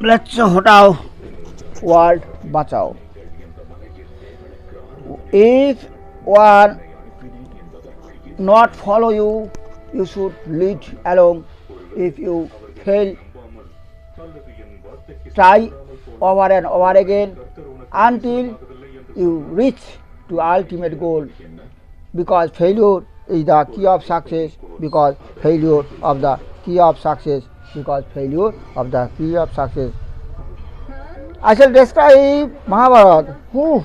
mlechha hatao, world bachao. If one not follow you, you should lead along. If you fail, try over and over again until you reach to ultimate goal. Because failure is the key of success. Because failure of the key of success. Because failure of the key of success. I shall describe Mahabharata. Who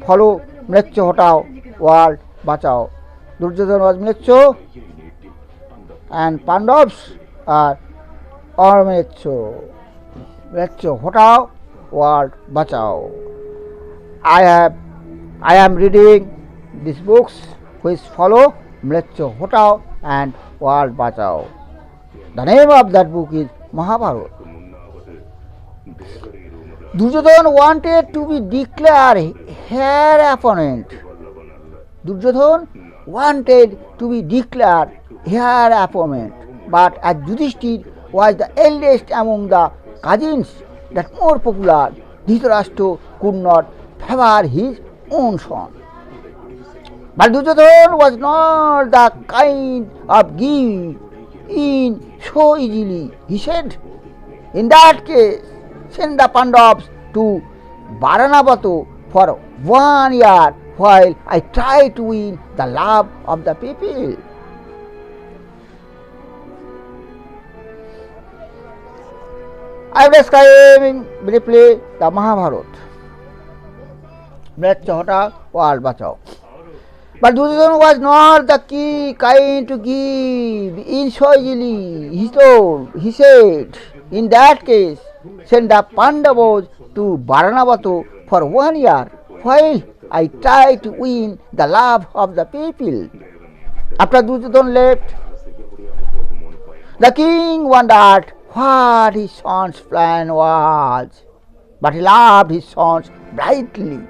follow mlechha hatao, world bachao. Duryodhana was mlechha and Pandavas are mlechha. Mlechha hatao, world bachao. I am reading these books which follow mlechha hatao and world bachao. The name of that book is Mahabharata. Duryodhana wanted to be declared heir apparent. Duryodhana wanted to be declared heir apparent, but as Yudhishthir was the eldest among the cousins, that more popular, Dhritarashtra could not favor his own son. But Duryodhana was not the kind of give in so easily. He said, in that case, send the Pandavas to Varanavato for 1 year while I try to win the love of the people. I am describing briefly the Mahabharata. Mlechha hatao, world bachao. But Duryodhana was not the kind to give in so easily. He said, in that case, send the Pandavas to Varanavato for 1 year while I try to win the love of the people. After Duryodhana left, the king wondered what his son's plan was, but he loved his sons brightly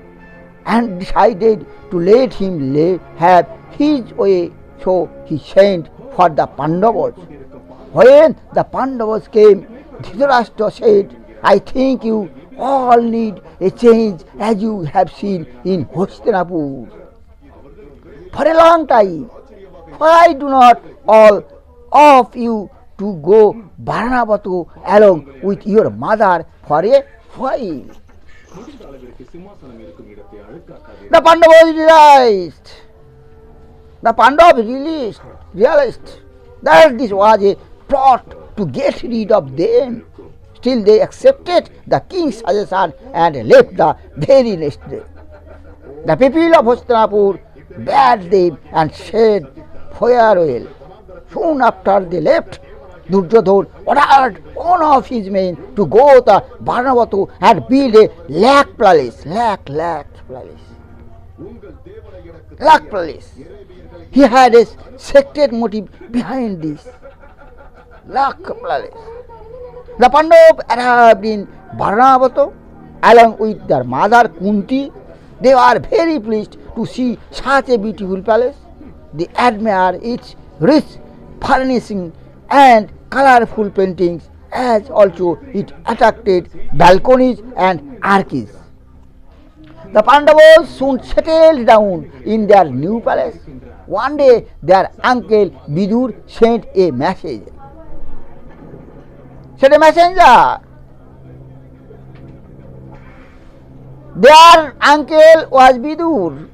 and decided to let him have his way, so he sent for the Pandavas. When the Pandavas came, Dhritarashtra said, I think you all need a change as you have seen in Hastinapur. For a long time, why do not all of you to go Varanavato along with your mother for a while? The Pandavas realized that this was a plot to get rid of them. Still they accepted the king's suggestion and left the very next day. The people of Hastinapur bade them and said farewell. Soon after they left, Duryodhana ordered one of his men to go to Varanavato and build a lakh palace. He had a sacred motive behind this. Lakh palace. The Pandavas arrived in Varanavato along with their mother Kunti. They were very pleased to see such a beautiful palace. They admired its rich furnishing and colorful paintings, as also it attracted balconies and arches. The Pandavas soon settled down in their new palace. One day their uncle Vidur sent a messenger. Their uncle was Vidur.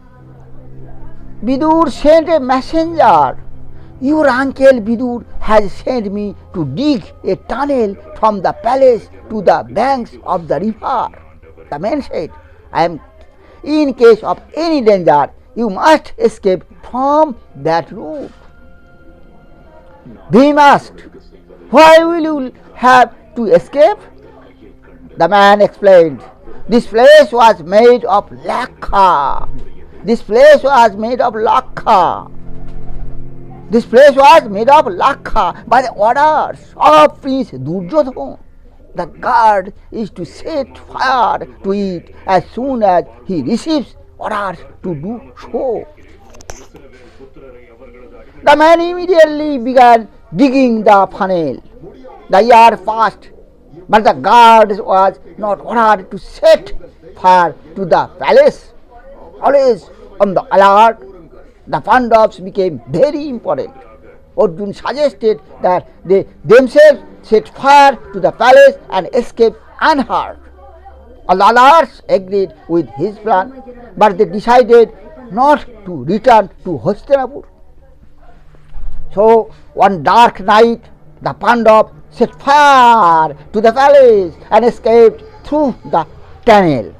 Vidur sent a messenger. Your uncle Vidur has sent me to dig a tunnel from the palace to the banks of the river. The man said, in case of any danger, you must escape from that route. Bhima asked, why will you have to escape? The man explained, this place was made of mlechha. This place was made of mlechha by the orders of Prince Duryodhana. The guard is to set fire to it as soon as he receives orders to do so. The man immediately began digging the funnel. The year passed, but the guard was not ordered to set fire to the palace. Always on the alert, the Pandavas became very important. Arjun suggested that they themselves set fire to the palace and escape unhurt. All the alerts agreed with his plan, but they decided not to return to Hastinapur. So one dark night, the Pandavas set fire to the palace and escaped through the tunnel.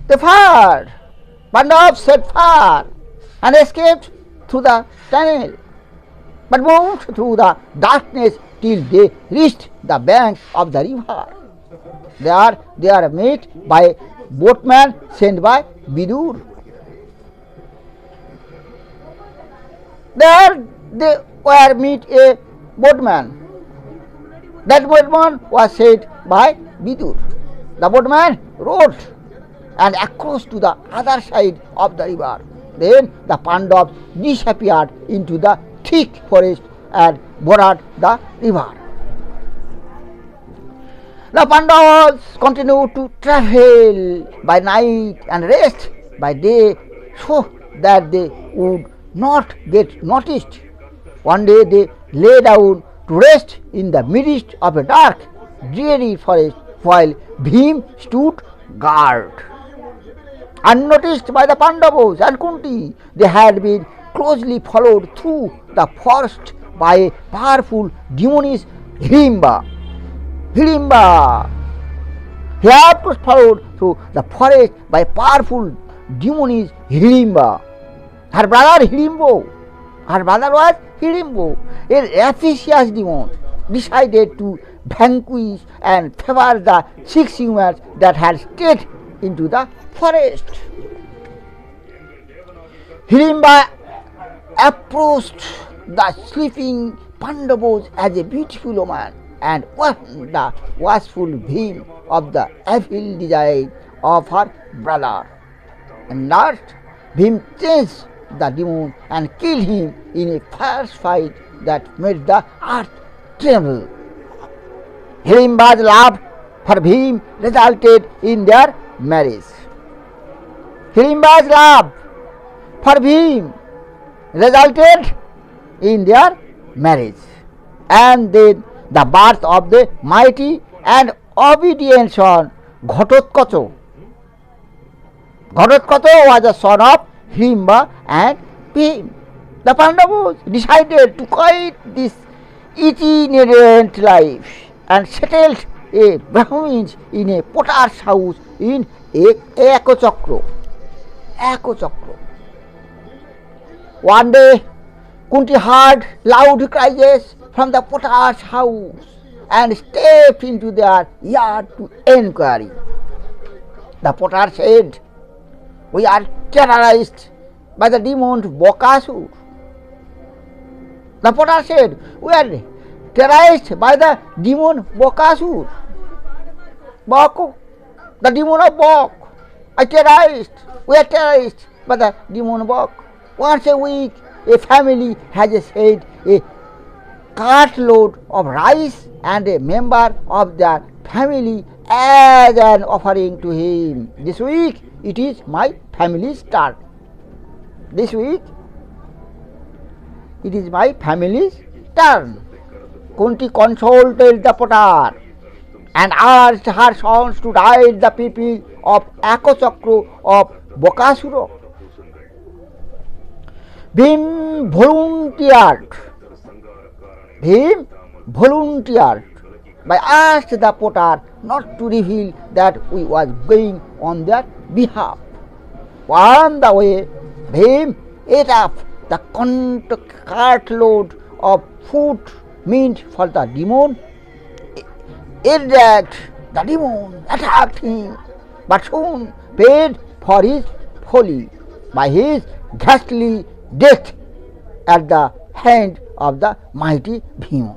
They fired. Pandavas set fire and escaped through the tunnel, but moved through the darkness till they reached the bank of the river. There they are met by boatman sent by Vidur. There they were meet a boatman. That boatman was sent by Vidur. The boatman rowed and across to the other side of the river. Then the Pandavas disappeared into the thick forest and bordered the river. The Pandavas continued to travel by night and rest by day so that they would not get noticed. One day they lay down to rest in the midst of a dark, dreary forest while Bhim stood guard. Unnoticed by the Pandavas and Kunti, they had been closely followed through the forest by a powerful demonish Hirimba. He had was followed through the forest by powerful demonish Hirimba. Her brother was Hirimbo, a rapacious demon, decided to vanquish and favor the 6 humans that had stayed into the forest. Hirimba approached the sleeping Pandavas as a beautiful woman and warned the watchful Bhim of the evil design of her brother. And last, Bhim chased the demon and killed him in a fierce fight that made the earth tremble. Hirimba's love for Bhim resulted in their marriage. Hirimba's love for Bhim resulted in their marriage, and then the birth of the mighty and obedient son Ghatotkacha. Ghatotkacha was a son of Hirimba and Bhim. The Pandavas decided to quit this itinerant life and settled a Brahmins in a potter's house in Ekachakra. One day, Kunti heard loud cries from the potter's house and stepped into their yard to inquiry. The potter said, "We are terrorized by the demon Bakasur." The potter said, "We are terrorized by the demon Bakasur." Bako, the demon of Bak. We are terrorized by the demon Bak. Once a week, a family has sent a cartload of rice and a member of their family as an offering to him. This week, it is my family's turn. This week, it is my family's turn. Kunti consulted the potter and asked her sons to guide the people of Ekachakra of Bakasura. Bhim volunteered, but asked the potter not to reveal that we was going on their behalf. On the way, Bhim ate up the cartload of food meant for the demon. The demon attacked him, but soon paid for his folly by his ghastly death at the hand of the mighty Bhima.